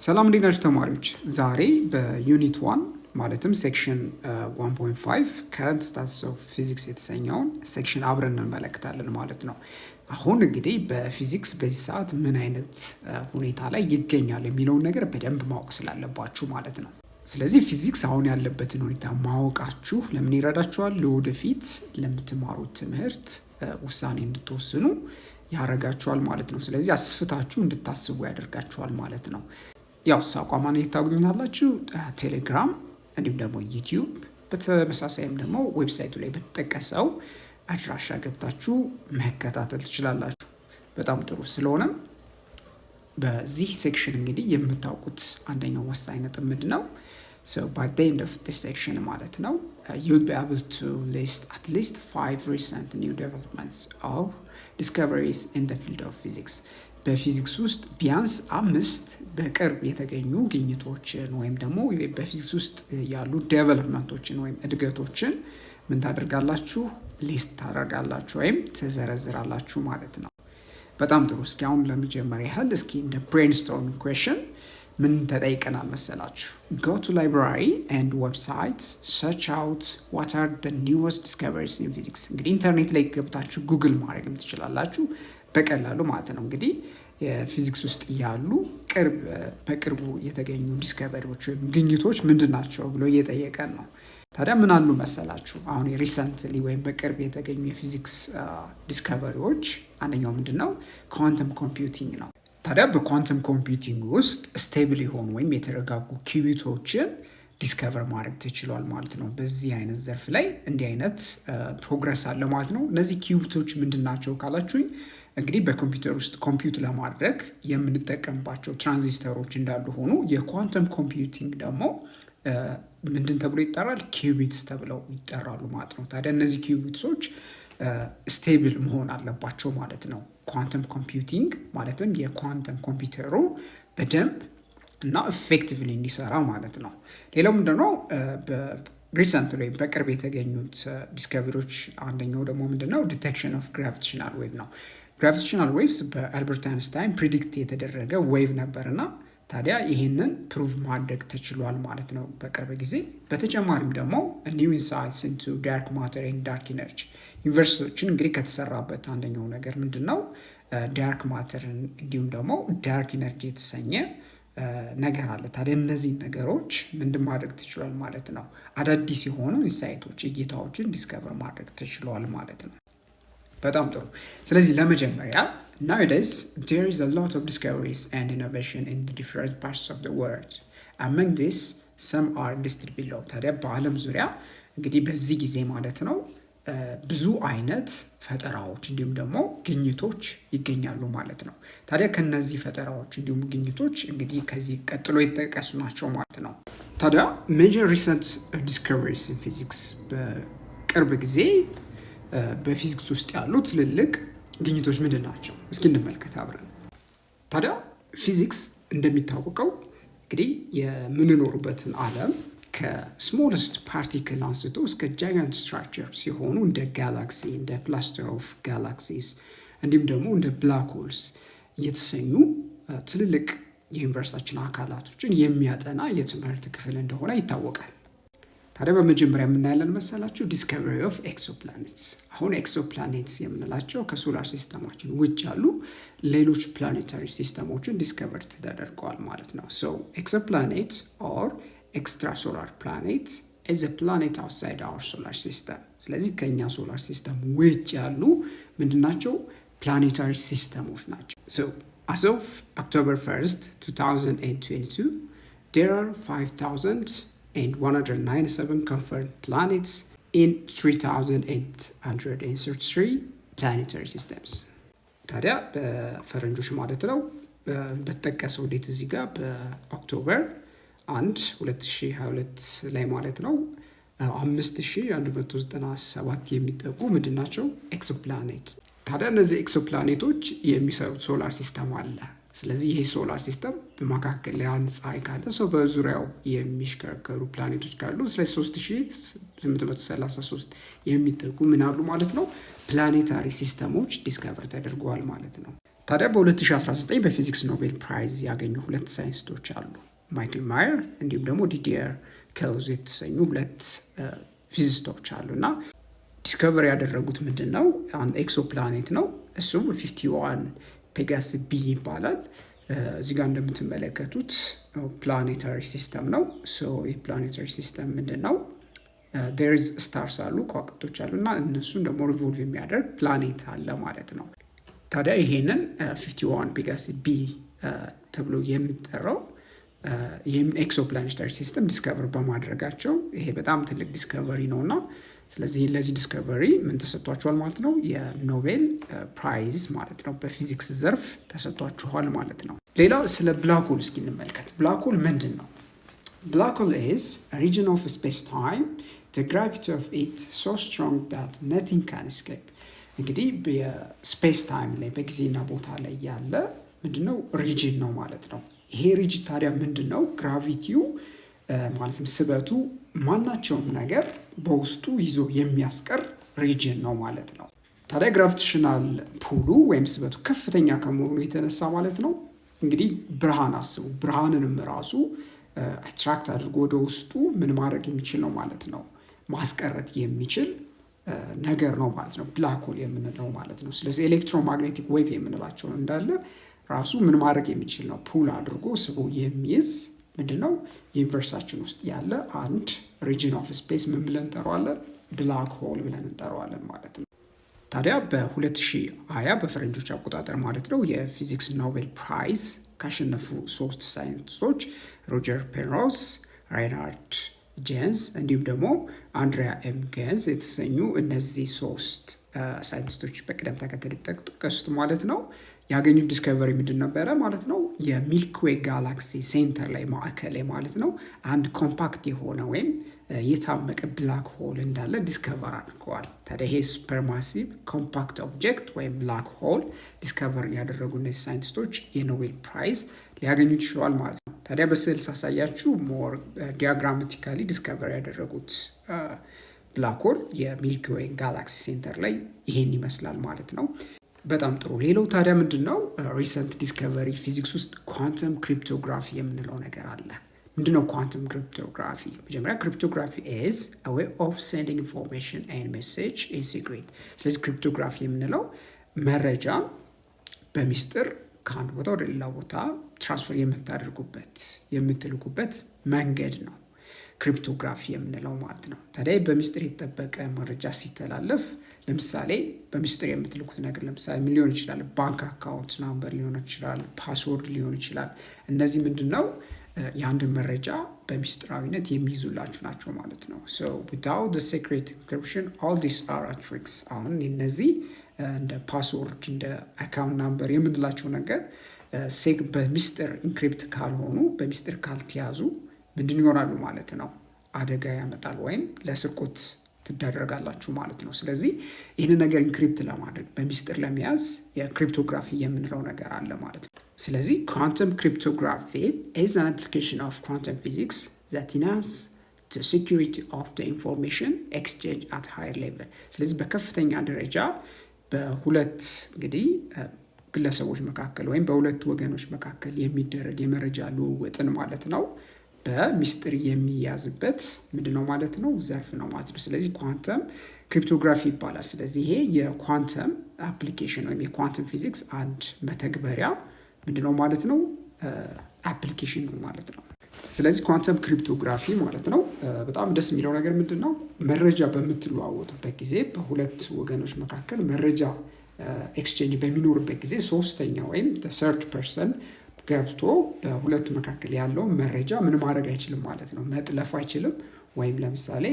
ሰላም እንዴት ናችሁ ተማሪዎች? ዛሬ በዩኒት 1 ማለትም ሴክሽን 1.5 ከረንት ስታትስ ኦፍ ፊዚክስ የተሰኘውን ሴክሽን አብረን እንመለከታለን ማለት ነው። አሁን እንግዲህ በፊዚክስ በዚህ ሰዓት ምን አይነት ሁኔታ ላይ ይገኛል የሚለውን ነገር በደንብ ማወቅ ስላለባችሁ ማለት ነው። ስለዚህ ፊዚክስ አሁን ያለበትን ሁኔታ ማወቃችሁ ለምን ይረዳችኋል? ለወደፊት ለምትማሩት ትምህርት ውሳኔ እንድትወስኑ ያረጋችኋል ማለት ነው። ስለዚህ አስፍታችሁ እንድታስቡ ያደርጋችኋል ማለት ነው። ያው አቋማን ታገኙታላችሁ ቴሌግራም እንዲሁም ደግሞ ዩቲዩብ በተመሳሳይም ደግሞ ዌብሳይቱ ላይ በተጠቀሰው አድራሻ ገብታችሁ መከታተል ትችላላችሁ። በጣም ጥሩ። ስለሆነ በዚህ ሴክሽን እንግዲህ የምታውቁት አንደኛው ወሳኝ ነጥብ ምንድነው? So by the end of this section ማለት ነው you'll be able to list at least 5 recent new developments or discoveries in the field of physics. በፊዚክስ ውስጥ ቢያንስ 5 በቅርብ የተገኙ ግኝቶችን ወይም ደግሞ በፊዚክስ ውስጥ ያሉ ዴቨሎፕመንቶችን ወይም እድገቶችን ምን ታደርጋላችሁ? ሊስት ታደርጋላችሁ ወይም ትዘረዝራላችሁ ማለት ነው። በጣም ጥሩ። እስኪ አሁን ለመጀመሪያ ያህል እስኪ እንደ ብሬንስቶርሚንግ ኩዌስችን ምን ተጠይቀናል መሰላችሁ? Go to library and websites, search out what are the newest discoveries in physics. እንግዲህ ኢንተርኔት ላይ ገብታችሁ ጉግል ማድረግም ትችላላችሁ በቀላሉ ማለት ነው። እንግዲህ የፊዚክስ ውስጥ ያሉ በቅርቡ የተገኙ ዲስከቨሪዎች ወይም ግኝቶች ምንድናቸው ብሎ እየጠየቀን ነው። ታዲያ ምን አሉ መሰላችሁ? አሁን ሪሰንትሊ ወይም በቅርብ የተገኙ የፊዚክስ ዲስከቨሪዎች አንደኛው ምንድነው? ኳንተም ኮምፒውቲንግ ነው። ታዲያ በኳንተም ኮምፒውቲንግ ውስጥ ስቴብል የሆኑ ወይም የተረጋጉ ኪዩቢቶችን ዲስከቨር ማድረግ ተችሏል ማለት ነው። በዚህ አይነት ዘርፍ ላይ እንዲህ አይነት ፕሮግረስ አለ ማለት ነው። እነዚህ ኪዩቢቶች ምንድናቸው ካላችሁኝ እንግዲህ በኮምፒውተር ውስጥ ኮምፒውት ለማድረግ የምንጠቀምባቸው ትራንዚስተሮች እንዳሉ ሆኖ የኳንተም ኮምፒውቲንግ ደግሞ ምንድን ተብሎ ይጠራል? ኪዩቢትስ ተብለው ይጠራሉ ማለት ነው። ታዲያ እነዚህ ኪዩቢትሶች ስቴብል መሆን አለባቸው ማለት ነው። ኳንተም ኮምፒውቲንግ ማለትም የኳንተም ኮምፒውተሩ በደንብ እና ኤፌክቲቭሊ እንዲሰራ ማለት ነው። ሌላው ምንድነው? ሪሰንት ላይ በቅርብ የተገኙት ዲስከቨሪዎች አንደኛው ደግሞ ምንድነው? ዲቴክሽን ኦፍ ግራቪቴሽናል ዌቭ ነው። ግራቪቴሽናል ዌቭስ በአልበርት አይንስታይን ፕሪዲክት የተደረገ ዌቭ ነበርና ታዲያ ይህንን ፕሩቭ ማድረግ ተችሏል ማለት ነው በቅርብ ጊዜ። በተጨማሪም ደግሞ ኒው ኢንሳይትስ ኢንቱ ዳርክ ማተር ኤንድ ዳርክ ኢነርጂ ዩኒቨርሲቲዎችን እንግዲህ ከተሰራበት አንደኛው ነገር ምንድነው? ዳርክ ማተርን እንዲሁም ደግሞ ዳርክ ኢነርጂ የተሰኘ ነገር አለ። ታዲያ እነዚህ ነገሮች ምንድን ማድረግ ተችሏል ማለት ነው? አዳዲስ የሆኑ ኢንሳይቶች እይታዎችን ዲስከቨር ማድረግ ተችሏል ማለት ነው። በጣም ጥሩ። ስለዚህ ለመጀመሪያ nowadays there is a lot of discoveries and innovation in the different parts of the world. Among these some are listed below. ታዲያ በዓለም ዙሪያ እንግዲህ በዚህ ጊዜ ማለት ነው ብዙ አይነት ፈጠራዎች እንዲሁም ደግሞ ግኝቶች ይገኛሉ ማለት ነው። ታዲያ ከነዚህ ፈጠራዎች እንዲሁም ግኝቶች እንግዲህ ከዚህ ቀጥሎ የተጠቀሱ ናቸው ማለት ነው። ታዲያ major recent discoveries in physics በቅርብ ጊዜ በፊዚክስ ውስጥ ያሉ ትልልቅ ግኝቶች ምንድን ናቸው? እስኪ እንመልከት አብረን። ታዲያ ፊዚክስ እንደሚታወቀው እንግዲህ የምንኖርበትን ዓለም ከስሞለስት ፓርቲክል አንስቶ እስከ ጃይንት ስትራክቸር ሲሆኑ እንደ ጋላክሲ፣ እንደ ክላስተር ኦፍ ጋላክሲስ እንዲሁም ደግሞ እንደ ብላክ ሆልስ የተሰኙ ትልልቅ የዩኒቨርሲቲያችን አካላቶችን የሚያጠና የትምህርት ክፍል እንደሆነ ይታወቃል። ታዲያ በመጀመሪያ የምናያለን መሰላችሁ ዲስከቨሪ ኦፍ ኤክሶፕላኔትስ። አሁን ኤክሶፕላኔትስ የምንላቸው ከሶላር ሲስተማችን ውጭ ያሉ ሌሎች ፕላኔታሪ ሲስተሞችን ዲስከቨር ተደርገዋል ማለት ነው። ሶ ኤክሶፕላኔት ኦር ኤክስትራ ሶላር ፕላኔት ኢዝ አ ፕላኔት አውትሳይድ አወር ሶላር ሲስተም። ስለዚህ ከኛ ሶላር ሲስተም ውጭ ያሉ ምንድናቸው? ፕላኔታሪ ሲስተሞች ናቸው። ሶ as of October 1st 2022 there are 5,197 confirmed planets in 3,833 planetary systems. ታዲያ በፈረንጆች ማለት ነው እንደተጠቀሰው ዴት እዚህ ጋር በኦክቶበር 1 2022 ላይ ማለት ነው 5197 የሚጠጉ ምንድናቸው? ኤክሶፕላኔት። ታዲያ እነዚህ ኤክሶፕላኔቶች የሚሰሩት ሶላር ሲስተም አለ። ስለዚህ ይሄ ሶላር ሲስተም በመካከል ላይ አንድ ፀሐይ ካለ ሰው በዙሪያው የሚሽከረከሩ ፕላኔቶች ካሉ ስለዚህ 3833 የሚጠጉ ምን አሉ ማለት ነው? ፕላኔታሪ ሲስተሞች ዲስከቨር ተደርገዋል ማለት ነው። ታዲያ በ2019 በፊዚክስ ኖቤል ፕራይዝ ያገኙ ሁለት ሳይንቲስቶች አሉ። ማይክል ማየር እንዲሁም ደግሞ ዲዲየር ኬልዝ የተሰኙ ሁለት ፊዚስቶች አሉ እና ዲስከቨር ያደረጉት ምንድን ነው? አንድ ኤክሶፕላኔት ነው። እሱም 51 ፔጋስ ቢ ይባላል። እዚህ ጋር እንደምትመለከቱት ፕላኔታሪ ሲስተም ነው። ይህ ፕላኔታሪ ሲስተም ምንድን ነው? ዴርዝ ስታርስ አሉ፣ ከዋክብቶች አሉ እና እነሱን ደግሞ ሪቮልቭ የሚያደርግ ፕላኔት አለ ማለት ነው። ታዲያ ይሄንን 51 ፔጋስ ቢ ተብሎ የሚጠራው ይህም ኤክሶፕላኔታሪ ሲስተም ዲስከቨር በማድረጋቸው ይሄ በጣም ትልቅ ዲስከቨሪ ነው እና ስለዚህ ለዚህ ዲስከቨሪ ምን ተሰጥቷቸዋል ማለት ነው? የኖቤል ፕራይዝ ማለት ነው በፊዚክስ ዘርፍ ተሰጥቷቸዋል ማለት ነው። ሌላ ስለ ብላክ ሆል እስኪ እንመልከት። ብላክ ሆል ምንድን ነው? ብላክ ሆል is a region of space-time. The gravity of it so strong that nothing can escape. እንግዲህ በስፔስ ታይም ላይ በጊዜና ቦታ ላይ ያለ ምንድነው ሪጅን ነው ማለት ነው። ይሄ ሪጅን ታዲያ ምንድነው? ግራቪቲው ማለትም ስበቱ ማናቸውም ነገር በውስጡ ይዞ የሚያስቀር ሪጅን ነው ማለት ነው። ታዲያ ግራቪቴሽናል ፑሉ ወይም ስበቱ ከፍተኛ ከመሆኑ የተነሳ ማለት ነው እንግዲህ ብርሃን አስቡ፣ ብርሃንንም ራሱ አትራክት አድርጎ ወደ ውስጡ ምን ማድረግ የሚችል ነው ማለት ነው፣ ማስቀረት የሚችል ነገር ነው ማለት ነው ብላክ ሆል የምንለው ማለት ነው። ስለዚህ ኤሌክትሮማግኔቲክ ዌቭ የምንላቸው እንዳለ ራሱ ምን ማድረግ የሚችል ነው፣ ፑል አድርጎ ስቦ የሚይዝ ምንድነው ዩኒቨርሳችን ውስጥ ያለ አንድ ሪጅን ኦፍ ስፔስ ምን ብለን እንጠራዋለን? ብላክ ሆል ብለን እንጠራዋለን ማለት ነው። ታዲያ በ2020 በፈረንጆች አቆጣጠር ማለት ነው የፊዚክስ ኖቤል ፕራይዝ ካሸነፉ 3 ሳይንቲስቶች ሮጀር ፔንሮዝ፣ ራይናርድ ጄንስ እንዲሁም ደግሞ አንድሪያ ኤም ጌንዝ የተሰኙ እነዚህ 3 ሳይንቲስቶች በቅደም ተከተል የተጠቀሱት ማለት ነው ያገኙት ዲስከቨሪ ምንድን ነበረ ማለት ነው? የሚልክዌይ ጋላክሲ ሴንተር ላይ ማዕከል ላይ ማለት ነው አንድ ኮምፓክት የሆነ ወይም የታመቀ ብላክ ሆል እንዳለ ዲስከቨር አድርገዋል። ታዲያ ይሄ ሱፐርማሲቭ ኮምፓክት ኦብጀክት ወይም ብላክ ሆል ዲስከቨር ያደረጉ እነዚህ ሳይንቲስቶች የኖቤል ፕራይዝ ሊያገኙ ችለዋል ማለት ነው። ታዲያ በስዕል ሳሳያችሁ ሞር ዲያግራማቲካሊ ዲስከቨር ያደረጉት ብላክ ሆል የሚልክዌይ ጋላክሲ ሴንተር ላይ ይሄን ይመስላል ማለት ነው። በጣም ጥሩ። ሌላው ታዲያ ምንድን ነው ሪሰንት ዲስከቨሪ ፊዚክስ ውስጥ ኳንተም ክሪፕቶግራፊ የምንለው ነገር አለ። ምንድነው ኳንተም ክሪፕቶግራፊ? መጀመሪያ ክሪፕቶግራፊ is a way of sending information and message in secret። ስለዚህ ክሪፕቶግራፊ የምንለው መረጃን በሚስጥር ከአንድ ቦታ ወደ ሌላ ቦታ ትራንስፈር የምታደርጉበት የምትልኩበት መንገድ ነው ክሪፕቶግራፊ የምንለው ማለት ነው። ታዲያ በሚስጥር የተጠበቀ መረጃ ሲተላለፍ ለምሳሌ በሚስጥር የምትልኩት ነገር ለምሳሌ ምን ሊሆን ይችላል? ባንክ አካውንት ናምበር ሊሆን ይችላል፣ ፓስወርድ ሊሆን ይችላል። እነዚህ ምንድነው የአንድ መረጃ በሚስጥራዊነት የሚይዙላችሁ ናቸው ማለት ነው። so without the secret encryption all these are tricks። አሁን እነዚህ እንደ ፓስወርድ እንደ አካውንት ናምበር የምንላቸው ነገር በሚስጥር ኢንክሪፕት ካልሆኑ በሚስጥር ካልተያዙ ምንድን ይሆናሉ ማለት ነው? አደጋ ያመጣል ወይም ለስርቆት ትዳረጋላችሁ ማለት ነው። ስለዚህ ይህንን ነገር ኢንክሪፕት ለማድረግ በሚስጥር ለመያዝ የክሪፕቶግራፊ የምንለው ነገር አለ ማለት ነው። ስለዚህ ኳንተም ክሪፕቶግራፊ is an application of quantum physics that enhances the security of the information exchange at higher level። ስለዚህ በከፍተኛ ደረጃ በሁለት እንግዲህ ግለሰቦች መካከል ወይም በሁለት ወገኖች መካከል የሚደረግ የመረጃ ልውውጥን ማለት ነው በሚስጥር የሚያዝበት ምንድነው ማለት ነው ዘርፍ ነው ማለት ነው። ስለዚህ ኳንተም ክሪፕቶግራፊ ይባላል። ስለዚህ ይሄ የኳንተም አፕሊኬሽን ወይም የኳንተም ፊዚክስ አንድ መተግበሪያ ምንድነው ማለት ነው አፕሊኬሽን ነው ማለት ነው። ስለዚህ ኳንተም ክሪፕቶግራፊ ማለት ነው በጣም ደስ የሚለው ነገር ምንድነው መረጃ በምትለዋወጡበት ጊዜ በሁለት ወገኖች መካከል መረጃ ኤክስቼንጅ በሚኖርበት ጊዜ ሶስተኛ ወይም ተርድ ፐርሰን ገብቶ በሁለቱ መካከል ያለው መረጃ ምን ማድረግ አይችልም ማለት ነው፣ መጥለፍ አይችልም ወይም ለምሳሌ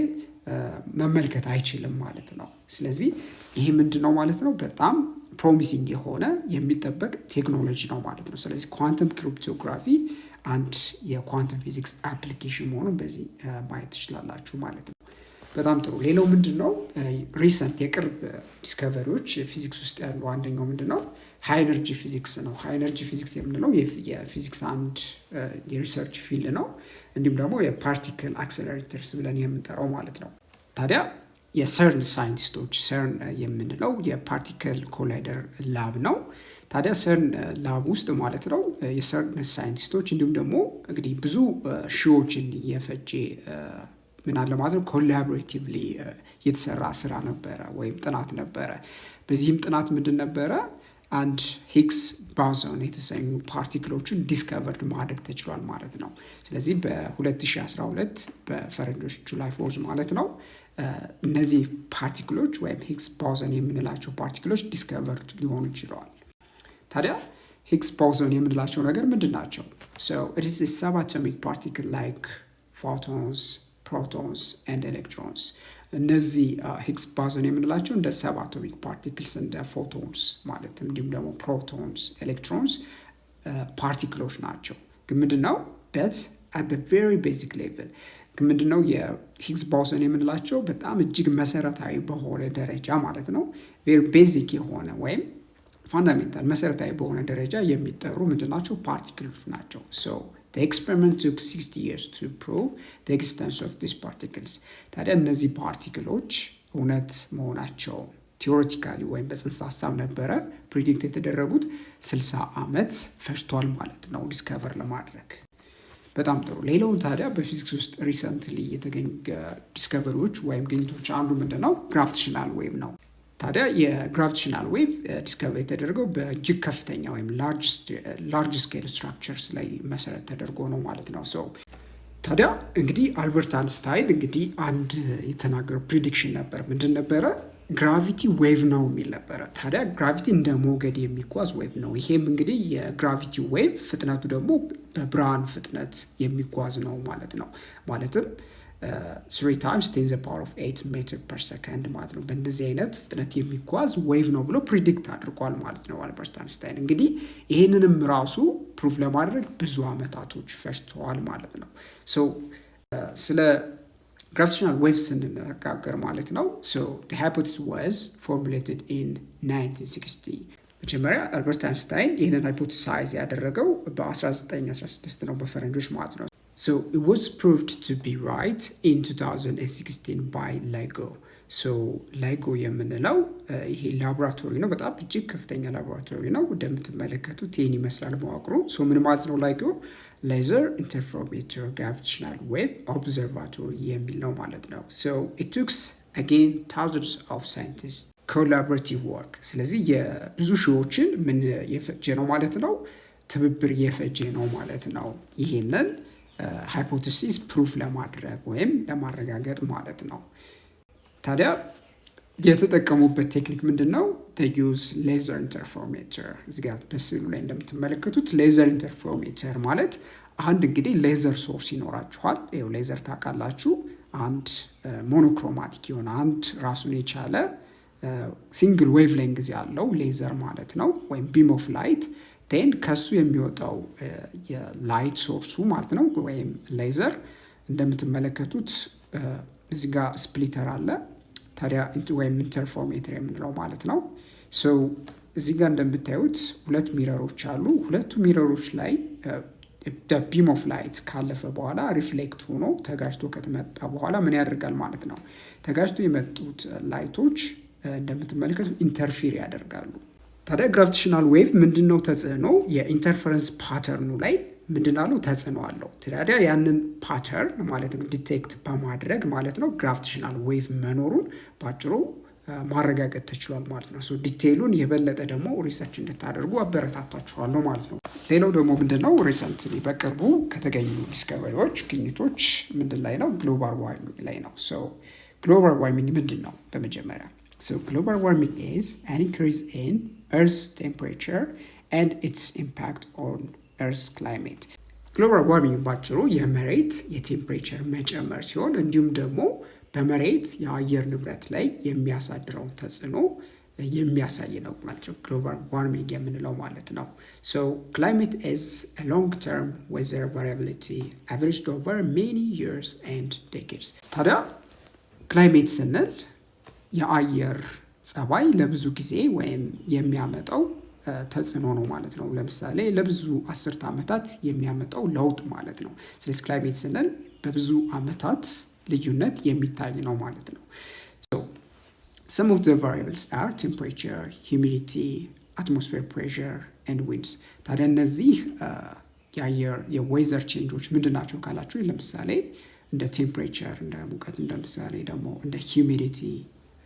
መመልከት አይችልም ማለት ነው። ስለዚህ ይሄ ምንድነው ማለት ነው በጣም ፕሮሚሲንግ የሆነ የሚጠበቅ ቴክኖሎጂ ነው ማለት ነው። ስለዚህ ኳንተም ክሪፕቶግራፊ አንድ የኳንተም ፊዚክስ አፕሊኬሽን መሆኑን በዚህ ማየት ትችላላችሁ ማለት ነው። በጣም ጥሩ። ሌላው ምንድነው ሪሰንት የቅርብ ዲስከቨሪዎች ፊዚክስ ውስጥ ያሉ አንደኛው ምንድነው ሃይ ኤነርጂ ፊዚክስ ነው። ሃይ ኤነርጂ ፊዚክስ የምንለው የፊዚክስ አንድ የሪሰርች ፊልድ ነው። እንዲሁም ደግሞ የፓርቲክል አክሰለሬተርስ ብለን የምንጠራው ማለት ነው። ታዲያ የሰርን ሳይንቲስቶች ሰርን የምንለው የፓርቲክል ኮላይደር ላብ ነው። ታዲያ ሰርን ላብ ውስጥ ማለት ነው የሰርን ሳይንቲስቶች እንዲሁም ደግሞ እንግዲህ ብዙ ሺዎችን የፈጀ ምን አለ ማለት ነው ኮላቦሬቲቭሊ የተሰራ ስራ ነበረ ወይም ጥናት ነበረ። በዚህም ጥናት ምንድን ነበረ አንድ ሂግስ ቦሶን የተሰኙ ፓርቲክሎችን ዲስከቨርድ ማድረግ ተችሏል ማለት ነው። ስለዚህ በ2012 በፈረንጆች ጁላይ 4 ማለት ነው እነዚህ ፓርቲክሎች ወይም ሂግስ ቦሶን የምንላቸው ፓርቲክሎች ዲስከቨርድ ሊሆኑ ችለዋል። ታዲያ ሂግስ ቦሶን የምንላቸው ነገር ምንድን ናቸው? So it is a subatomic particle like photons, protons and electrons. እነዚህ ሂግስ ቦሶን የምንላቸው እንደ ሰብአቶሚክ ፓርቲክልስ እንደ ፎቶንስ ማለት እንዲሁም ደግሞ ፕሮቶንስ፣ ኤሌክትሮንስ ፓርቲክሎች ናቸው። ግን ምንድነው በት at the very basic level ግን ምንድነው የሂግስ ቦሶን የምንላቸው በጣም እጅግ መሰረታዊ በሆነ ደረጃ ማለት ነው very basic የሆነ ወይም ፋንዳሜንታል መሰረታዊ በሆነ ደረጃ የሚጠሩ ምንድናቸው ፓርቲክሎች ናቸው። so the experiment took 60 years to prove the existence of these particles. ታዲያ እነዚህ ፓርቲክሎች እውነት መሆናቸው ቲዎሬቲካሊ ወይም በጽንሰ ሀሳብ ነበረ ፕሪዲክት የተደረጉት 60 ዓመት ፈጅቷል ማለት ነው ዲስከቨር ለማድረግ። በጣም ጥሩ። ሌላው ታዲያ በፊዚክስ ውስጥ ሪሰንትሊ የተገኙ ዲስከቨሪዎች ወይም ግኝቶች አንዱ ምንድነው ግራቪቴሽናል ዌቭ ነው። ታዲያ የግራቪቴሽናል ዌቭ ዲስከቨር የተደረገው በእጅግ ከፍተኛ ወይም ላርጅ ስኬል ስትራክቸርስ ላይ መሰረት ተደርጎ ነው ማለት ነው። ታዲያ እንግዲህ አልበርት አንስታይን እንግዲህ አንድ የተናገረው ፕሪዲክሽን ነበር። ምንድን ነበረ? ግራቪቲ ዌቭ ነው የሚል ነበረ። ታዲያ ግራቪቲ እንደ ሞገድ የሚጓዝ ዌቭ ነው። ይሄም እንግዲህ የግራቪቲ ዌቭ ፍጥነቱ ደግሞ በብርሃን ፍጥነት የሚጓዝ ነው ማለት ነው። ማለትም 3 times 10 to the power of 8 meter per second ማለት ነው። በእንደዚህ አይነት ፍጥነት የሚጓዝ ዌቭ ነው ብሎ ፕሪዲክት አድርጓል ማለት ነው አልበርት አንስታይን። እንግዲህ ይህንንም ራሱ ፕሩፍ ለማድረግ ብዙ አመታቶች ፈጅተዋል ማለት ነው። ስለ gravitational waves ስንነጋገር ማለት ነው the hypothesis was formulated in 1960. መጀመሪያ አልበርት አንስታይን ይህንን ሃይፖቴሳይዝ ያደረገው በ1916 ነው በፈረንጆች ማለት ነው። So it was proved to be right in 2016 by LIGO. So LIGO የምንለው ይሄ ላቦራቶሪ ነው። በጣም እጅግ ከፍተኛ ላቦራቶሪ ነው። እንደምትመለከቱት ይህን ይመስላል መዋቅሩ። ምን ማለት ነው LIGO? ሌዘር ኢንተርፌሮሜትር ግራቪቴሽናል ዌቭ ኦብዘርቫቶሪ የሚል ነው ማለት ነው። So it took again thousands of scientists collaborative work. ስለዚህ የብዙ ሺዎችን ምን የፈጀ ነው ማለት ነው ትብብር የፈጀ ነው ማለት ነው ይሄንን ሃይፖቴሲስ ፕሩፍ ለማድረግ ወይም ለማረጋገጥ ማለት ነው። ታዲያ የተጠቀሙበት ቴክኒክ ምንድነው? they use laser interferometer። እዚህ ጋር በስዕሉ ላይ እንደምትመለከቱት ሌዘር ኢንተርፌሮሜትር ማለት አንድ እንግዲህ ሌዘር ሶርስ ይኖራችኋል። ይሄው ሌዘር ታውቃላችሁ አንድ ሞኖክሮማቲክ የሆነ አንድ ራሱን የቻለ ሲንግል ዌቭ ሌንግዝ ያለው ሌዘር ማለት ነው ወይም ቢም ኦፍ ላይት ቴን ከሱ የሚወጣው የላይት ሶርሱ ማለት ነው ወይም ሌዘር እንደምትመለከቱት እዚህ ጋር ስፕሊተር አለ። ታዲያ ወይም ኢንተርፌሮሜትር የምንለው ማለት ነው። እዚህ ጋር እንደምታዩት ሁለት ሚረሮች አሉ። ሁለቱ ሚረሮች ላይ ቢም ኦፍ ላይት ካለፈ በኋላ ሪፍሌክት ሆኖ ተጋጅቶ ከተመጣ በኋላ ምን ያደርጋል ማለት ነው ተጋጅቶ የመጡት ላይቶች እንደምትመለከቱት ኢንተርፊር ያደርጋሉ። ታዲያ ግራቪቴሽናል ዌቭ ምንድነው ተጽዕኖ? የኢንተርፈረንስ ፓተርኑ ላይ ምንድነው ተጽዕኖ አለው። ታዲያ ያንን ፓተርን ማለት ነው ዲቴክት በማድረግ ማለት ነው ግራቪቴሽናል ዌቭ መኖሩን ባጭሩ ማረጋገጥ ተችሏል ማለት ነው። ዲቴይሉን የበለጠ ደግሞ ሪሰርች እንድታደርጉ አበረታታችኋለሁ ማለት ነው። ሌላው ደግሞ ምንድነው ሪሰንትሊ በቅርቡ ከተገኙ ዲስከቨሪዎች ግኝቶች ምንድን ላይ ነው? ግሎባል ዋርሚንግ ላይ ነው። ግሎባል ዋርሚንግ ምንድን ነው? በመጀመሪያ global warming is an increase in Earth's temperature and its impact on Earth's climate. ግሎባል ዋርሚንግ ባጭሩ የመሬት የቴምፕሬቸር መጨመር ሲሆን እንዲሁም ደግሞ በመሬት የአየር ንብረት ላይ የሚያሳድረውን ተጽዕኖ የሚያሳይ ነው ማለት ነው ግሎባል ዋርሚንግ የምንለው ማለት ነው። climate is a long-term weather variability averaged over many years and decades. ታዲያ ክላይሜት ስንል የአየር ጸባይ ለብዙ ጊዜ ወይም የሚያመጣው ተጽዕኖ ነው ማለት ነው። ለምሳሌ ለብዙ 10 ዓመታት የሚያመጣው ለውጥ ማለት ነው። ስለዚህ ክላይሜት ስንል በብዙ ዓመታት ልዩነት የሚታይ ነው ማለት ነው። some of the variables are temperature, humidity, atmosphere pressure and winds። ታዲያ እነዚህ የአየር የዌዘር ቼንጆች ምንድን ናቸው ካላችሁ ለምሳሌ እንደ ቴምፕሬቸር እንደ ሙቀት ለምሳሌ ደግሞ እንደ ሂዩሚዲቲ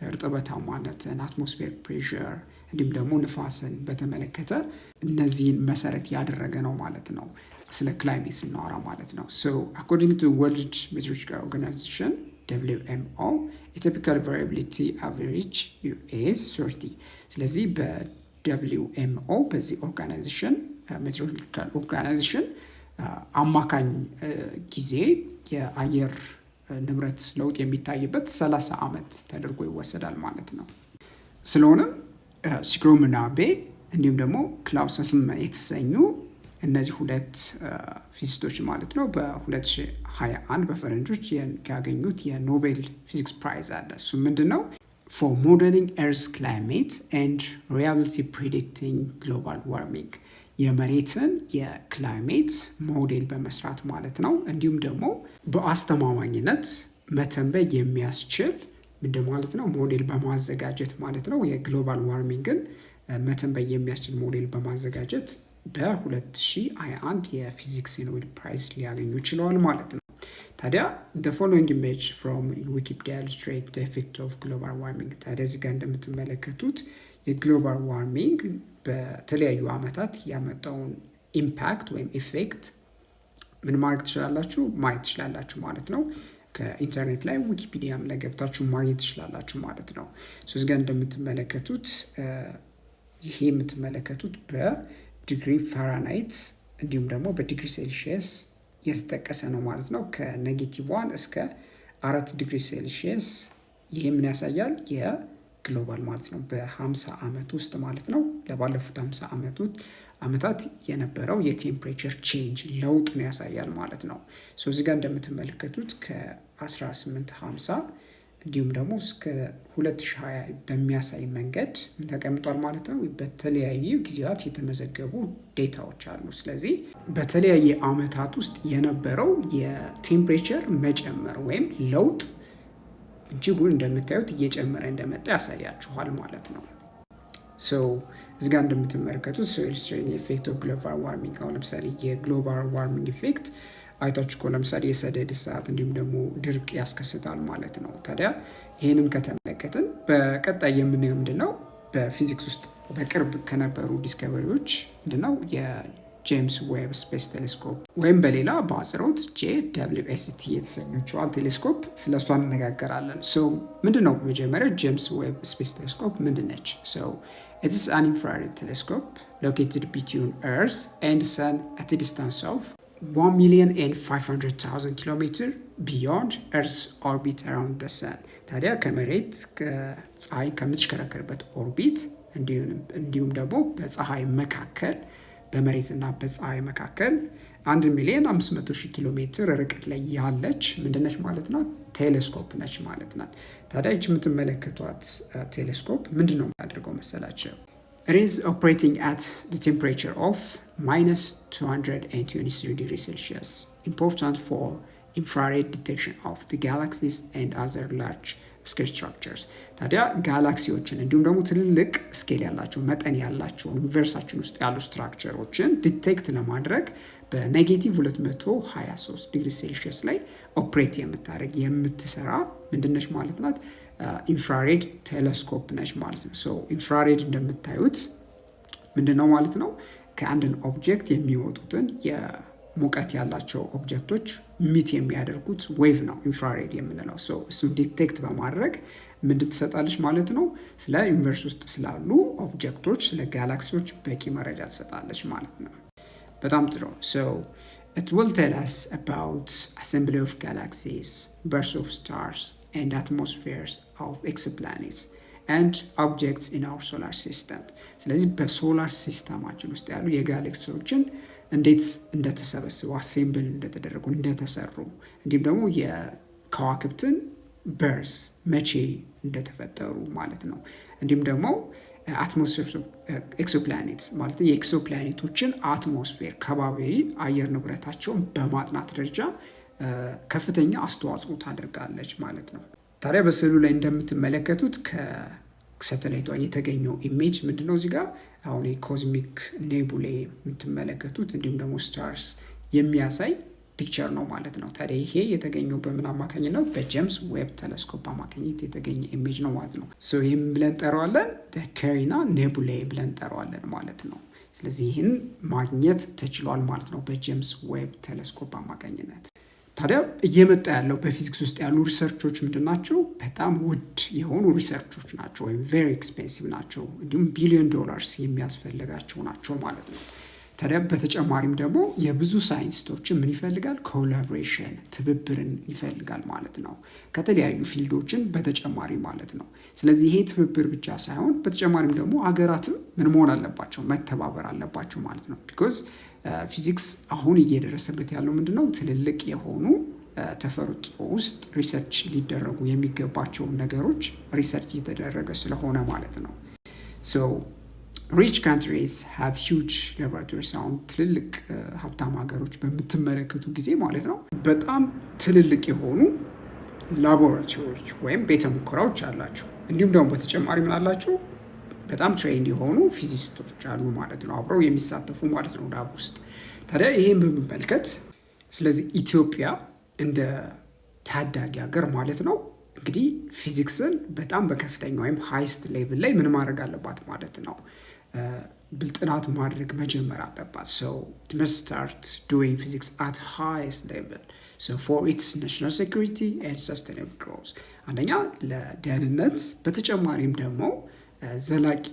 እርጥበታማነትን አትሞስፌር ፕሬሸር እንዲሁም ደግሞ ንፋስን በተመለከተ እነዚህን መሰረት ያደረገ ነው ማለት ነው ስለ ክላይሜት ስናወራ ማለት ነው። so according to World Meteorological Organization WMO a typical variability average is 30። ስለዚህ በWMO በዚህ ኦርጋናይዜሽን ሜትሮሎጂካል ኦርጋናይዜሽን አማካኝ ጊዜ የአየር ንብረት ለውጥ የሚታይበት 30 ዓመት ተደርጎ ይወሰዳል ማለት ነው። ስለሆነም ሲግሮምናቤ እንዲሁም ደግሞ ክላውሰስም የተሰኙ እነዚህ ሁለት ፊዚስቶች ማለት ነው በ2021 በፈረንጆች ያገኙት የኖቤል ፊዚክስ ፕራይዝ አለ። እሱ ምንድነው? for modeling Earth's climate and reliably predicting global warming የመሬትን የክላይሜት ሞዴል በመስራት ማለት ነው እንዲሁም ደግሞ በአስተማማኝነት መተንበይ የሚያስችል ምንድን ማለት ነው ሞዴል በማዘጋጀት ማለት ነው የግሎባል ዋርሚንግን መተንበይ የሚያስችል ሞዴል በማዘጋጀት በ2021 የፊዚክስ ኖቤል ፕራይዝ ሊያገኙ ችለዋል ማለት ነው። ታዲያ the following image from Wikipedia illustrate the effect of global warming። ታዲያ እዚህ ጋር እንደምትመለከቱት የግሎባል ዋርሚንግ በተለያዩ ዓመታት ያመጣውን ኢምፓክት ወይም ኢፌክት ምን ማድረግ ትችላላችሁ ማየት ትችላላችሁ ማለት ነው። ከኢንተርኔት ላይ ዊኪፒዲያም ላይ ገብታችሁ ማግኘት ትችላላችሁ ማለት ነው። እዚህ ጋር እንደምትመለከቱት ይሄ የምትመለከቱት በዲግሪ ፋራናይት እንዲሁም ደግሞ በዲግሪ ሴልሺየስ የተጠቀሰ ነው ማለት ነው። ከ-1 እስከ 4 ዲግሪ ሴልሺየስ ይሄ ምን ያሳያል የግሎባል ማለት ነው በ50 ዓመት ውስጥ ማለት ነው ለባለፉት 50 ዓመታት የነበረው የቴምፕሬቸር ቼንጅ ለውጥ ነው ያሳያል ማለት ነው። እዚህ ጋር እንደምትመለከቱት ከ1850 እንዲሁም ደግሞ እስከ 2020 በሚያሳይ መንገድ ተቀምጧል ማለት ነው። በተለያዩ ጊዜያት የተመዘገቡ ዴታዎች አሉ። ስለዚህ በተለያየ ዓመታት ውስጥ የነበረው የቴምፕሬቸር መጨመር ወይም ለውጥ እጅጉን እንደምታዩት እየጨመረ እንደመጣ ያሳያችኋል ማለት ነው። እዚህ ጋር እንደምትመለከቱት ኢሉስትሬቲንግ ኢፌክት ኦፍ ግሎባል ዋርሚንግ አሁን ለምሳሌ የግሎባል ዋርሚንግ ኢፌክት አይታችሁ እኮ ለምሳሌ የሰደድ እሳት እንዲሁም ደግሞ ድርቅ ያስከስታል ማለት ነው። ታዲያ ይህንን ከተመለከትን በቀጣይ የምናየው ምንድነው በፊዚክስ ውስጥ በቅርብ ከነበሩ ዲስከቨሪዎች ምንድነው የጄምስ ዌብ ስፔስ ቴሌስኮፕ ወይም በሌላ በአጽሮት JWST የተሰኘችዋን ቴሌስኮፕ ስለሷ እንነጋገራለን። ምንድነው በመጀመሪያ ጄምስ ዌብ ስፔስ ቴሌስኮፕ ምንድነች? It is an infrared telescope located between Earth and Sun at a distance of 1,500,000 kilometers beyond Earth's orbit around the Sun። ታዲያ ከመሬት ፀሐይ ከምትሽከረከርበት ኦርቢት እንዲሁም ደግሞ በፀሐይ መካከል በመሬትና በፀሐይ መካከል 1,500,000 ኪሎ ሜትር ርቀት ላይ ያለች ምንድነች ማለት ነው ቴሌስኮፕ ነች ማለት ናት። ታዲያ እቺ የምትመለከቷት ቴሌስኮፕ ምንድነው የሚያደርገው መሰላችሁ? It is operating at the temperature of -223 degrees Celsius, important for infrared detection of the galaxies and other large scale structures። ታዲያ ጋላክሲዎችን እንዲሁም ደግሞ ትልልቅ ስኬል ያላቸው መጠን ያላቸው ዩኒቨርሳችን ውስጥ ያሉ ስትራክቸሮችን ዲቴክት ለማድረግ በኔጌቲቭ 223 ዲግሪ ሴልሺየስ ላይ ኦፕሬት የምታደርግ የምትሰራ ምንድነች ማለት ናት ኢንፍራሬድ ቴሌስኮፕ ነች ማለት ነው። ኢንፍራሬድ እንደምታዩት ምንድነው ማለት ነው ከአንድን ኦብጀክት የሚወጡትን የሙቀት ያላቸው ኦብጀክቶች ሚት የሚያደርጉት ዌቭ ነው ኢንፍራሬድ የምንለው። እሱን ዲቴክት በማድረግ ምንድን ትሰጣለች ማለት ነው ስለ ዩኒቨርስ ውስጥ ስላሉ ኦብጀክቶች ስለ ጋላክሲዎች በቂ መረጃ ትሰጣለች ማለት ነው። በጣም ጥሩ። It will tell us about assembly of galaxies, bursts of stars, and atmospheres of exoplanets and objects in our solar system። ስለዚህ በሶላር ሲስተማችን ውስጥ ያሉ የጋላክሲዎችን እንዴት እንደተሰበሰቡ አሴምብል እንደተደረጉ እንደተሰሩ እንዲሁም ደግሞ የከዋክብትን በርስ መቼ እንደተፈጠሩ ማለት ነው እንዲሁም ደግሞ አትሞስፌር ኤክሶፕላኔትስ ማለት የኤክሶፕላኔቶችን አትሞስፌር ከባቢ አየር ንብረታቸውን በማጥናት ደረጃ ከፍተኛ አስተዋጽኦ ታደርጋለች ማለት ነው። ታዲያ በስዕሉ ላይ እንደምትመለከቱት ከሳተላይቷ የተገኘው ኢሜጅ ምንድነው? እዚህ ጋር አሁን የኮዝሚክ ኔቡሌ የምትመለከቱት እንዲሁም ደግሞ ስታርስ የሚያሳይ ፒክቸር ነው ማለት ነው። ታዲያ ይሄ የተገኘው በምን አማካኝ ነው? በጄምስ ዌብ ቴሌስኮፕ አማካኝነት የተገኘ ኢሜጅ ነው ማለት ነው። ይህም ብለን ጠራዋለን ካሪና ኔቡሌ ብለን ጠራዋለን ማለት ነው። ስለዚህ ይህን ማግኘት ተችሏል ማለት ነው በጄምስ ዌብ ቴሌስኮፕ አማካኝነት። ታዲያ እየመጣ ያለው በፊዚክስ ውስጥ ያሉ ሪሰርቾች ምንድን ናቸው? በጣም ውድ የሆኑ ሪሰርቾች ናቸው ወይም ቬሪ ኤክስፔንሲቭ ናቸው፣ እንዲሁም ቢሊዮን ዶላርስ የሚያስፈልጋቸው ናቸው ማለት ነው። ታዲያ በተጨማሪም ደግሞ የብዙ ሳይንቲስቶችን ምን ይፈልጋል? ኮላቦሬሽን፣ ትብብርን ይፈልጋል ማለት ነው፣ ከተለያዩ ፊልዶችን በተጨማሪ ማለት ነው። ስለዚህ ይሄ ትብብር ብቻ ሳይሆን በተጨማሪም ደግሞ ሀገራትም ምን መሆን አለባቸው? መተባበር አለባቸው ማለት ነው። ቢኮዝ ፊዚክስ አሁን እየደረሰበት ያለው ምንድነው? ትልልቅ የሆኑ ተፈጥሮ ውስጥ ሪሰርች ሊደረጉ የሚገባቸውን ነገሮች ሪሰርች እየተደረገ ስለሆነ ማለት ነው። ሪች ካንትሪስ ሃቭ ሂውጅ ላቦራቶሪስ። አሁን ትልልቅ ሀብታም ሀገሮች በምትመለከቱ ጊዜ ማለት ነው በጣም ትልልቅ የሆኑ ላቦራቶሪዎች ወይም ቤተ ሙከራዎች አላቸው። እንዲሁም ደግሞ በተጨማሪ ምን አላቸው? በጣም ትሬንድ የሆኑ ፊዚሲስቶች አሉ ማለት ነው፣ አብረው የሚሳተፉ ማለት ነው ላብ ውስጥ። ታዲያ ይሄን በመመልከት ስለዚህ ኢትዮጵያ እንደ ታዳጊ ሀገር ማለት ነው እንግዲህ ፊዚክስን በጣም በከፍተኛ ወይም ሃይስት ሌቭል ላይ ምን ማድረግ አለባት ማለት ነው፣ ብልጥናት ማድረግ መጀመር አለባት። it must start doing physics at highest level for its national security and sustainable growth። አንደኛ ለደህንነት በተጨማሪም ደግሞ ዘላቂ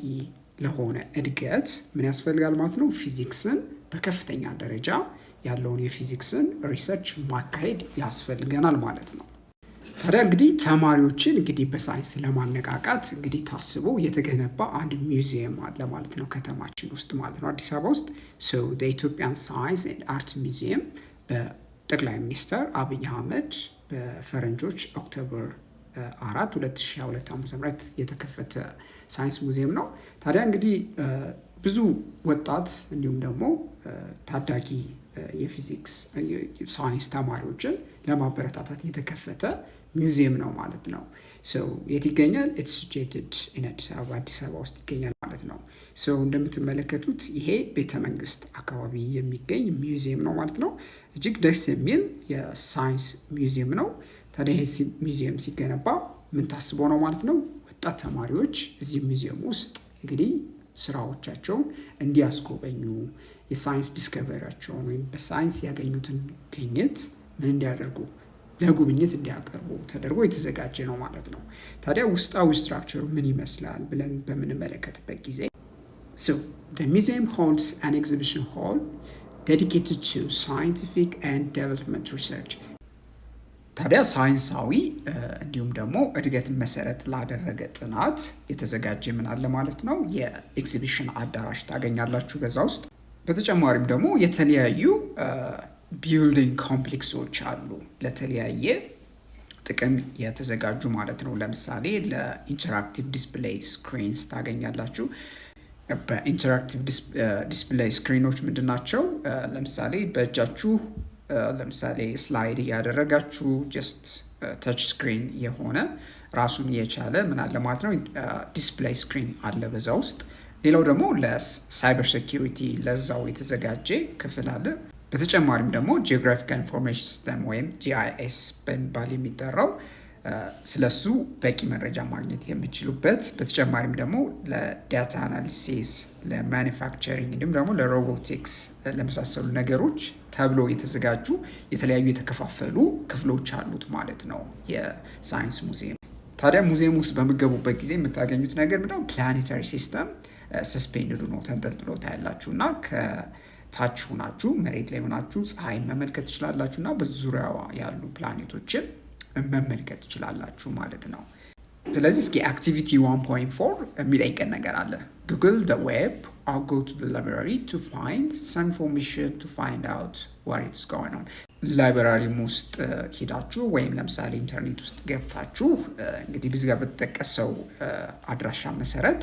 ለሆነ እድገት ምን ያስፈልጋል ማለት ነው? ፊዚክስን በከፍተኛ ደረጃ ያለውን የፊዚክስን ሪሰርች ማካሄድ ያስፈልገናል ማለት ነው። ታዲያ እንግዲህ ተማሪዎችን እንግዲህ በሳይንስ ለማነቃቃት እንግዲህ ታስቦ የተገነባ አንድ ሚውዚየም አለ ማለት ነው ከተማችን ውስጥ ማለት ነው አዲስ አበባ ውስጥ። ኢትዮጵያን ሳይንስ ኤንድ አርት ሚውዚየም በጠቅላይ ሚኒስትር አብይ አህመድ በፈረንጆች ኦክቶበር 4 2022 ዓ.ም የተከፈተ ሳይንስ ሙዚየም ነው። ታዲያ እንግዲህ ብዙ ወጣት እንዲሁም ደግሞ ታዳጊ የፊዚክስ ሳይንስ ተማሪዎችን ለማበረታታት የተከፈተ ሚውዚየም ነው ማለት ነው። የት ይገኛል? ኢትስ ሲቹዌትድ ኢን አዲስ አበባ ውስጥ ይገኛል ማለት ነው። እንደምትመለከቱት ይሄ ቤተ መንግስት አካባቢ የሚገኝ ሚውዚየም ነው ማለት ነው። እጅግ ደስ የሚል የሳይንስ ሚውዚየም ነው። ታዲያ ይሄ ሚውዚየም ሲገነባ ምን ታስቦ ነው ማለት ነው? ወጣት ተማሪዎች እዚህ ሚውዚየም ውስጥ እንግዲህ ስራዎቻቸውን እንዲያስጎበኙ፣ የሳይንስ ዲስከቨሪያቸውን ወይም በሳይንስ ያገኙትን ግኝት ምን እንዲያደርጉ ለጉብኝት እንዲያቀርቡ ተደርጎ የተዘጋጀ ነው ማለት ነው። ታዲያ ውስጣዊ ስትራክቸሩ ምን ይመስላል ብለን በምንመለከትበት ጊዜ the museum holds an exhibition hall dedicated to scientific and development research። ታዲያ ሳይንሳዊ እንዲሁም ደግሞ እድገትን መሰረት ላደረገ ጥናት የተዘጋጀ ምን አለ ማለት ነው? የኤግዚቢሽን አዳራሽ ታገኛላችሁ በዛ ውስጥ። በተጨማሪም ደግሞ የተለያዩ ቢልዲንግ ኮምፕሌክሶች አሉ ለተለያየ ጥቅም የተዘጋጁ ማለት ነው። ለምሳሌ ለኢንተራክቲቭ ዲስፕሌይ ስክሪንስ ታገኛላችሁ። በኢንተራክቲቭ ዲስፕሌይ ስክሪኖች ምንድን ናቸው? ለምሳሌ በእጃችሁ ለምሳሌ ስላይድ እያደረጋችሁ ጀስት ተች ስክሪን የሆነ ራሱን የቻለ ምን አለ ማለት ነው ዲስፕሌይ ስክሪን አለ በዛ ውስጥ። ሌላው ደግሞ ለሳይበር ሴኪሪቲ ለዛው የተዘጋጀ ክፍል አለ። በተጨማሪም ደግሞ ጂኦግራፊካል ኢንፎርሜሽን ሲስተም ወይም GIS በሚባል የሚጠራው ስለሱ በቂ መረጃ ማግኘት የሚችሉበት፣ በተጨማሪም ደግሞ ለዳታ አናሊሲስ፣ ለማኒፋክቸሪንግ እንዲሁም ደግሞ ለሮቦቲክስ ለመሳሰሉ ነገሮች ተብሎ የተዘጋጁ የተለያዩ የተከፋፈሉ ክፍሎች አሉት ማለት ነው የሳይንስ ሙዚየም። ታዲያ ሙዚየም ውስጥ በምገቡበት ጊዜ የምታገኙት ነገር ምንድነው? ፕላኔታሪ ሲስተም ሰስፔንድ ሆኖ ተንጠልጥሎ ታያላችሁ እና ከታች ሆናችሁ መሬት ላይ ሆናችሁ ፀሐይን መመልከት ትችላላችሁ እና በዙሪያዋ ያሉ ፕላኔቶችን መመልከት ትችላላችሁ ማለት ነው። ስለዚህ እስኪ አክቲቪቲ 1.4 የሚጠይቀን ነገር አለ። ጉግል the web or go to the library to find some information to find out what is going on። ላይብራሪም ውስጥ ሄዳችሁ ወይም ለምሳሌ ኢንተርኔት ውስጥ ገብታችሁ እንግዲህ ብዙ ጋር በተጠቀሰው አድራሻ መሰረት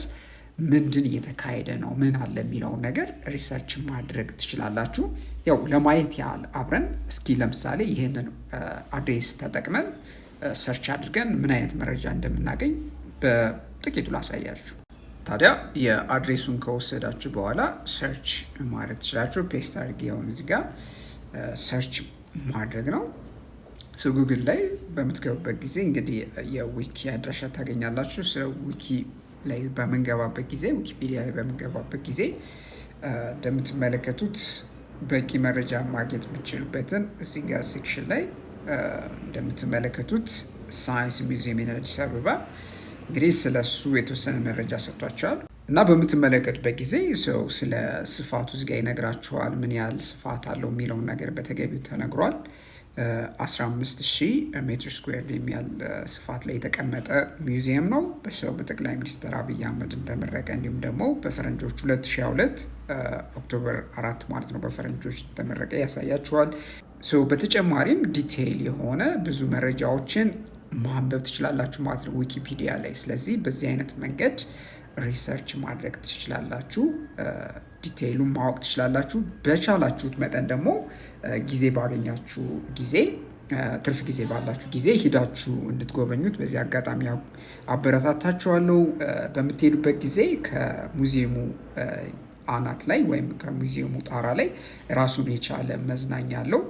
ምንድን እየተካሄደ ነው፣ ምን አለ የሚለውን ነገር ሪሰርች ማድረግ ትችላላችሁ። ያው ለማየት ያህል አብረን እስኪ ለምሳሌ ይህንን አድሬስ ተጠቅመን ሰርች አድርገን ምን አይነት መረጃ እንደምናገኝ በጥቂቱ ላሳያችሁ። ታዲያ የአድሬሱን ከወሰዳችሁ በኋላ ሰርች ማድረግ ትችላችሁ። ፔስት አድርጌ አሁን እዚህ ጋር ሰርች ማድረግ ነው። ጉግል ላይ በምትገቡበት ጊዜ እንግዲህ የዊኪ አድራሻ ታገኛላችሁ። ዊኪ ላይ በምንገባበት ጊዜ ዊኪፒዲያ ላይ በምንገባበት ጊዜ እንደምትመለከቱት በቂ መረጃ ማግኘት የምችሉበትን እዚህ ጋር ሴክሽን ላይ እንደምትመለከቱት ሳይንስ ሚውዚየም አዲስ አበባ እንግዲህ ስለሱ የተወሰነ መረጃ ሰጥቷቸዋል እና በምትመለከቱበት ጊዜ ሰው ስለ ስፋቱ እዚህ ጋር ይነግራችኋል። ምን ያህል ስፋት አለው የሚለውን ነገር በተገቢው ተነግሯል። 15,000 ሜትር ስኩዌር የሚያል ስፋት ላይ የተቀመጠ ሚውዚየም ነው። በሰው በጠቅላይ ሚኒስትር አብይ አህመድ እንደተመረቀ እንዲሁም ደግሞ በፈረንጆች 2022 ኦክቶበር 4 ማለት ነው በፈረንጆች እንደተመረቀ ያሳያችኋል። በተጨማሪም ዲቴይል የሆነ ብዙ መረጃዎችን ማንበብ ትችላላችሁ ማለት ነው ዊኪፒዲያ ላይ። ስለዚህ በዚህ አይነት መንገድ ሪሰርች ማድረግ ትችላላችሁ፣ ዲቴይሉን ማወቅ ትችላላችሁ። በቻላችሁት መጠን ደግሞ ጊዜ ባገኛችሁ ጊዜ ትርፍ ጊዜ ባላችሁ ጊዜ ሂዳችሁ እንድትጎበኙት በዚህ አጋጣሚ አበረታታችኋለሁ። በምትሄዱበት ጊዜ ከሙዚየሙ አናት ላይ ወይም ከሙዚየሙ ጣራ ላይ ራሱን የቻለ መዝናኛ አለው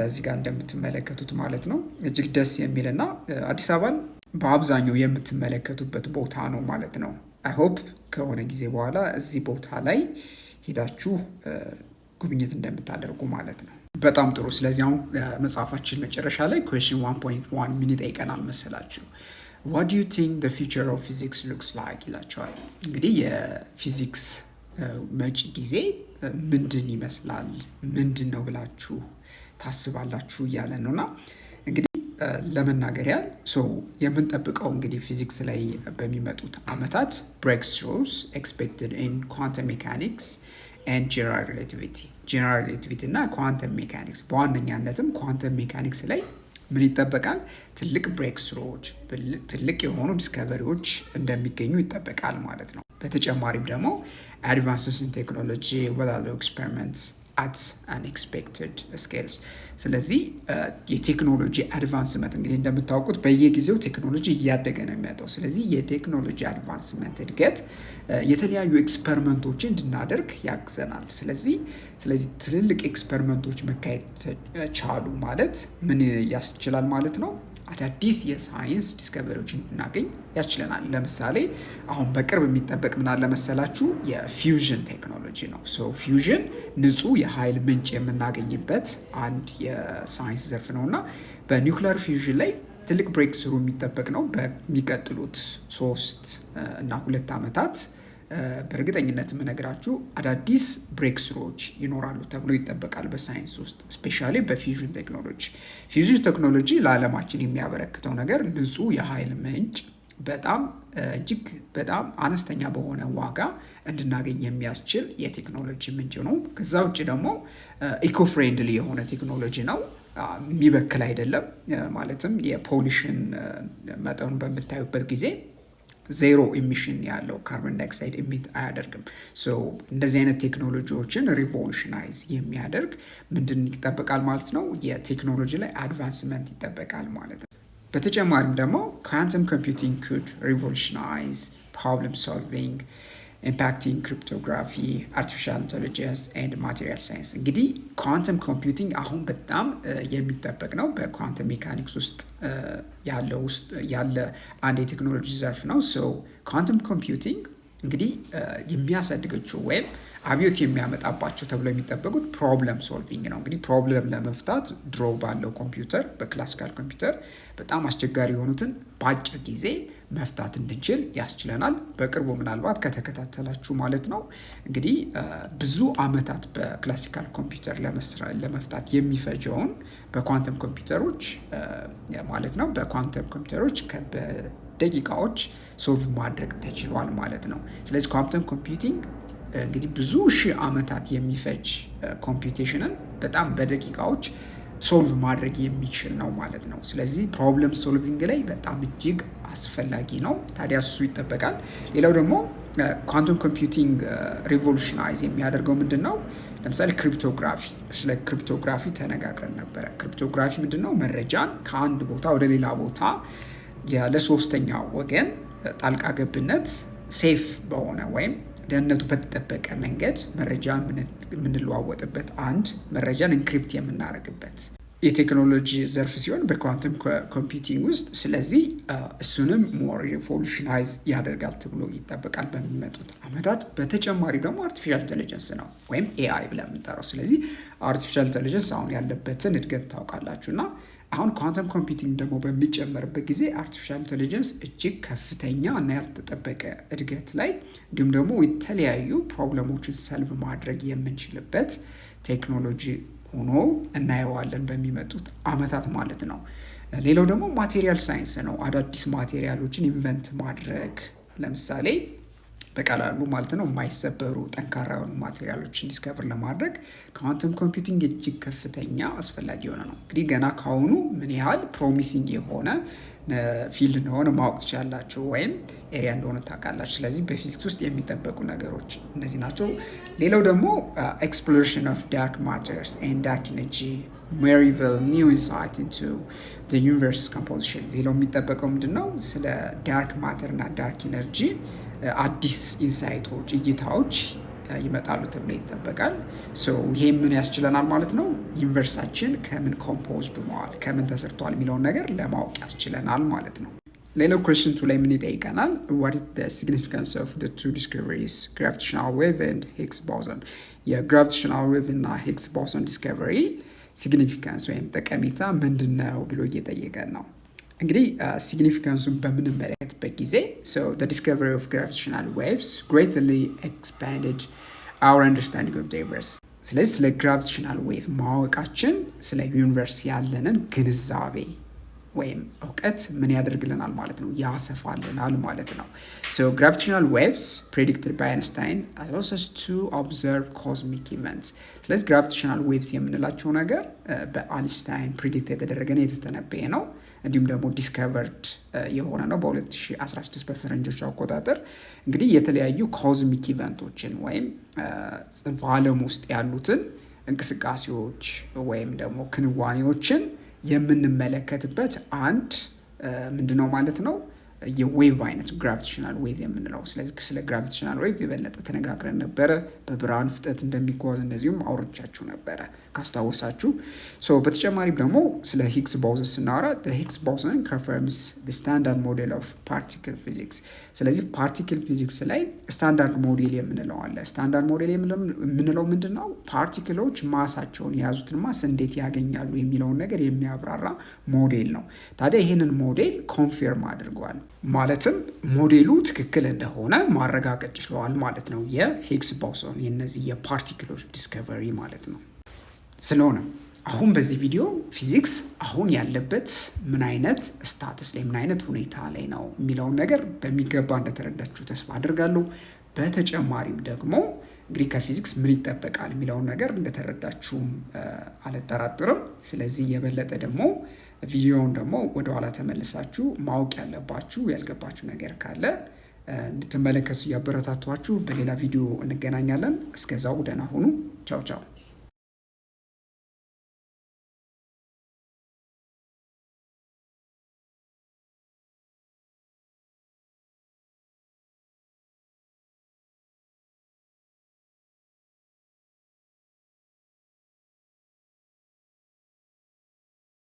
እዚህ ጋር እንደምትመለከቱት ማለት ነው። እጅግ ደስ የሚልና አዲስ አበባን በአብዛኛው የምትመለከቱበት ቦታ ነው ማለት ነው። አይሆፕ ከሆነ ጊዜ በኋላ እዚህ ቦታ ላይ ሄዳችሁ ጉብኝት እንደምታደርጉ ማለት ነው። በጣም ጥሩ። ስለዚህ አሁን መጽሐፋችን መጨረሻ ላይ ኩዌስችን 1.1 ምን ይጠይቀናል መሰላችሁ? What do you think the future of physics looks like ይላቸዋል። እንግዲህ የፊዚክስ መጪ ጊዜ ምንድን ይመስላል፣ ምንድን ነው ብላችሁ ታስባላችሁ እያለ ነውና እንግዲህ ለመናገር ያህል የምንጠብቀው እንግዲህ ፊዚክስ ላይ በሚመጡት አመታት breakthroughs expected in quantum mechanics and general relativity እና ኳንተም ሜካኒክስ በዋነኛነትም ኳንተም ሜካኒክስ ላይ ምን ይጠበቃል? ትልቅ ብሬክስሮዎች፣ ትልቅ የሆኑ ዲስከቨሪዎች እንደሚገኙ ይጠበቃል ማለት ነው። በተጨማሪም ደግሞ advances in technology without experiments at unexpected scales። ስለዚህ የቴክኖሎጂ አድቫንስመንት እንግዲህ እንደምታውቁት በየጊዜው ቴክኖሎጂ እያደገ ነው የሚመጣው። ስለዚህ የቴክኖሎጂ አድቫንስመንት እድገት የተለያዩ ኤክስፐሪመንቶችን እንድናደርግ ያግዘናል። ስለዚህ ትልልቅ ኤክስፐሪመንቶች መካሄድ ቻሉ ማለት ምን ያስችላል ማለት ነው? አዳዲስ የሳይንስ ዲስከቨሪዎችን እንድናገኝ ያስችለናል። ለምሳሌ አሁን በቅርብ የሚጠበቅ ምን አለ መሰላችሁ? የፊውዥን ቴክኖሎጂ ነው። ፊውዥን ንጹህ የኃይል ምንጭ የምናገኝበት አንድ የሳይንስ ዘርፍ ነው እና በኒውክሊየር ፊውዥን ላይ ትልቅ ብሬክ ስሩ የሚጠበቅ ነው። በሚቀጥሉት 3 እና 2 ዓመታት በእርግጠኝነት የምነግራችሁ አዳዲስ ብሬክ ስሮች ይኖራሉ ተብሎ ይጠበቃል በሳይንስ ውስጥ ስፔሻሊ በፊውዥን ቴክኖሎጂ። ፊውዥን ቴክኖሎጂ ለዓለማችን የሚያበረክተው ነገር ንጹህ የኃይል ምንጭ እጅግ በጣም አነስተኛ በሆነ ዋጋ እንድናገኝ የሚያስችል የቴክኖሎጂ ምንጭ ነው። ከዛ ውጭ ደግሞ ኢኮ ፍሬንድሊ የሆነ ቴክኖሎጂ ነው። የሚበክል አይደለም። ማለትም የፖሊሽን መጠኑን በምታዩበት ጊዜ ዜሮ ኢሚሽን ያለው ካርቦን ዳይኦክሳይድ ኢሚት አያደርግም። እንደዚህ አይነት ቴክኖሎጂዎችን ሪቮሉሽናይዝ የሚያደርግ ምንድን ይጠበቃል ማለት ነው? የቴክኖሎጂ ላይ አድቫንስመንት ይጠበቃል ማለት ነው። በተጨማሪም ደግሞ ኳንተም ኮምፒውቲንግ ኩድ ሪቮሉሽናይዝ ፕሮብለም ሶልቪንግ ኢምፓክቲንግ ክሪፕቶግራፊ አርቲፊሻል ኢንቴሊጀንስ ኤንድ ማቴሪያል ሳይንስ። እንግዲህ ኳንተም ኮምፒውቲንግ አሁን በጣም የሚጠበቅ ነው። በኳንተም ሜካኒክስ ውስጥ ያለ አንድ የቴክኖሎጂ ዘርፍ ነው። ኳንተም ኮምፒውቲንግ እንግዲህ የሚያሳድገችው ወይም አብዮት የሚያመጣባቸው ተብሎ የሚጠበቁት ፕሮብለም ሶልቪንግ ነው። እንግዲህ ፕሮብለም ለመፍታት ድሮ ባለው ኮምፒውተር በክላሲካል ኮምፒውተር በጣም አስቸጋሪ የሆኑትን በአጭር ጊዜ መፍታት እንድንችል ያስችለናል። በቅርቡ ምናልባት ከተከታተላችሁ ማለት ነው እንግዲህ ብዙ አመታት በክላሲካል ኮምፒውተር ለመፍታት የሚፈጀውን በኳንተም ኮምፒውተሮች ማለት ነው በኳንተም ኮምፒውተሮች በደቂቃዎች ሶልቭ ማድረግ ተችሏል ማለት ነው። ስለዚህ ኳንተም ኮምፒውቲንግ እንግዲህ ብዙ ሺህ አመታት የሚፈጅ ኮምፒውቴሽንን በጣም በደቂቃዎች ሶልቭ ማድረግ የሚችል ነው ማለት ነው። ስለዚህ ፕሮብለም ሶልቪንግ ላይ በጣም እጅግ አስፈላጊ ነው። ታዲያ እሱ ይጠበቃል። ሌላው ደግሞ ኳንተም ኮምፒውቲንግ ሪቮሉሽናይዝ የሚያደርገው ምንድን ነው? ለምሳሌ ክሪፕቶግራፊ፣ ስለ ክሪፕቶግራፊ ተነጋግረን ነበረ። ክሪፕቶግራፊ ምንድን ነው? መረጃን ከአንድ ቦታ ወደ ሌላ ቦታ ለሶስተኛ ወገን ጣልቃ ገብነት ሴፍ በሆነ ወይም ደህንነቱ በተጠበቀ መንገድ መረጃን የምንለዋወጥበት፣ አንድ መረጃን ኢንክሪፕት የምናደርግበት የቴክኖሎጂ ዘርፍ ሲሆን በኳንተም ኮምፒውቲንግ ውስጥ። ስለዚህ እሱንም ሞር ሪቮሉሽናይዝ ያደርጋል ተብሎ ይጠበቃል በሚመጡት ዓመታት። በተጨማሪ ደግሞ አርቲፊሻል ኢንቴሊጀንስ ነው ወይም ኤአይ ብለን የምንጠራው። ስለዚህ አርቲፊሻል ኢንቴሊጀንስ አሁን ያለበትን እድገት ታውቃላችሁ እና አሁን ኳንተም ኮምፒውቲንግ ደግሞ በሚጨመርበት ጊዜ አርቲፊሻል ኢንቴሊጀንስ እጅግ ከፍተኛ እና ያልተጠበቀ እድገት ላይ እንዲሁም ደግሞ የተለያዩ ፕሮብለሞችን ሰልቭ ማድረግ የምንችልበት ቴክኖሎጂ ሆኖ እናየዋለን በሚመጡት ዓመታት ማለት ነው። ሌላው ደግሞ ማቴሪያል ሳይንስ ነው። አዳዲስ ማቴሪያሎችን ኢንቨንት ማድረግ ለምሳሌ በቀላሉ ማለት ነው የማይሰበሩ ጠንካራ የሆኑ ማቴሪያሎችን ዲስከቨር ለማድረግ ኳንተም ኮምፒውቲንግ እጅግ ከፍተኛ አስፈላጊ የሆነ ነው። እንግዲህ ገና ካሁኑ ምን ያህል ፕሮሚሲንግ የሆነ ፊልድ እንደሆነ ማወቅ ትችላላችሁ ወይም ኤሪያ እንደሆነ ታውቃላችሁ። ስለዚህ በፊዚክስ ውስጥ የሚጠበቁ ነገሮች እነዚህ ናቸው። ሌላው ደግሞ ኤክስፕሎሬሽን ኦፍ ዳርክ ማተርስ ኤንድ ዳርክ ኤነርጂ may reveal new insight into the universe composition። ሌላው የሚጠበቀው ምንድነው? ስለ ዳርክ ማተር እና ዳርክ ኢነርጂ አዲስ ኢንሳይቶች፣ እይታዎች ይመጣሉ ተብሎ ይጠበቃል። ይሄ ምን ያስችለናል ማለት ነው? ዩኒቨርሳችን ከምን ኮምፖዝድ ሆኗል፣ ከምን ተሰርቷል የሚለውን ነገር ለማወቅ ያስችለናል ማለት ነው። ሌላው ኩዌስችን 2 ላይ ምን ይጠይቀናል? what is the significance of the two discoveries gravitational wave and Higgs boson? የግራቪቴሽናል ዌቭ እና ሂግስ ቦሶን ዲስከቨሪ ሲግኒፊካንስ ወይም ጠቀሜታ ምንድን ነው ብሎ እየጠየቀን ነው። እንግዲህ ሲግኒፊካንሱን በምንመለከትበት ጊዜ the discovery of gravitational waves greatly expanded our understanding of the universe። ስለዚህ ስለ ግራቪቴሽናል ዌቭ ማወቃችን ስለ ዩኒቨርስ ያለንን ግንዛቤ ወይም እውቀት ምን ያደርግልናል ማለት ነው? ያሰፋልናል ማለት ነው። gravitational waves predicted by Einstein allows us to observe cosmic events። ስለዚህ gravitational waves የምንላቸው ነገር በአይንስታይን ፕሪዲክት የተደረገ የተተነበየ ነው። እንዲሁም ደግሞ ዲስከቨርድ የሆነ ነው በ2016 በፈረንጆች አቆጣጠር። እንግዲህ የተለያዩ ኮዝሚክ ኢቨንቶችን ወይም በዓለም ውስጥ ያሉትን እንቅስቃሴዎች ወይም ደግሞ ክንዋኔዎችን የምንመለከትበት አንድ ምንድነው ማለት ነው የዌቭ አይነት ግራቪቴሽናል ዌቭ የምንለው። ስለዚህ ስለ ግራቪቴሽናል ዌቭ የበለጠ ተነጋግረን ነበረ። በብርሃን ፍጥነት እንደሚጓዝ እንደዚሁም አውርቻችሁ ነበረ ካስታወሳችሁ። በተጨማሪም ደግሞ ስለ ሂግስ ቦሶን ስናወራ ሂግስ ቦሶን confirms the standard model of particle physics። ስለዚህ ፓርቲክል ፊዚክስ ላይ ስታንዳርድ ሞዴል የምንለው አለ። ስታንዳርድ ሞዴል የምንለው ምንድነው? ፓርቲክሎች ማሳቸውን የያዙትን ማስ እንዴት ያገኛሉ የሚለውን ነገር የሚያብራራ ሞዴል ነው። ታዲያ ይህንን ሞዴል ኮንፊርም አድርጓል። ማለትም ሞዴሉ ትክክል እንደሆነ ማረጋገጥ ችለዋል ማለት ነው። የሂግስ ቦሶን የነዚህ የፓርቲክሎች ዲስከቨሪ ማለት ነው። ስለሆነ አሁን በዚህ ቪዲዮ ፊዚክስ አሁን ያለበት ምን አይነት ስታተስ ላይ ምን አይነት ሁኔታ ላይ ነው የሚለውን ነገር በሚገባ እንደተረዳችሁ ተስፋ አድርጋለሁ። በተጨማሪም ደግሞ እንግዲህ ከፊዚክስ ምን ይጠበቃል የሚለውን ነገር እንደተረዳችሁም አልጠራጥርም። ስለዚህ የበለጠ ደግሞ ቪዲዮውን ደግሞ ወደኋላ ተመልሳችሁ ማወቅ ያለባችሁ ያልገባችሁ ነገር ካለ እንድትመለከቱ እያበረታቷችሁ በሌላ ቪዲዮ እንገናኛለን። እስከዛው ደህና ሁኑ። ቻው ቻው።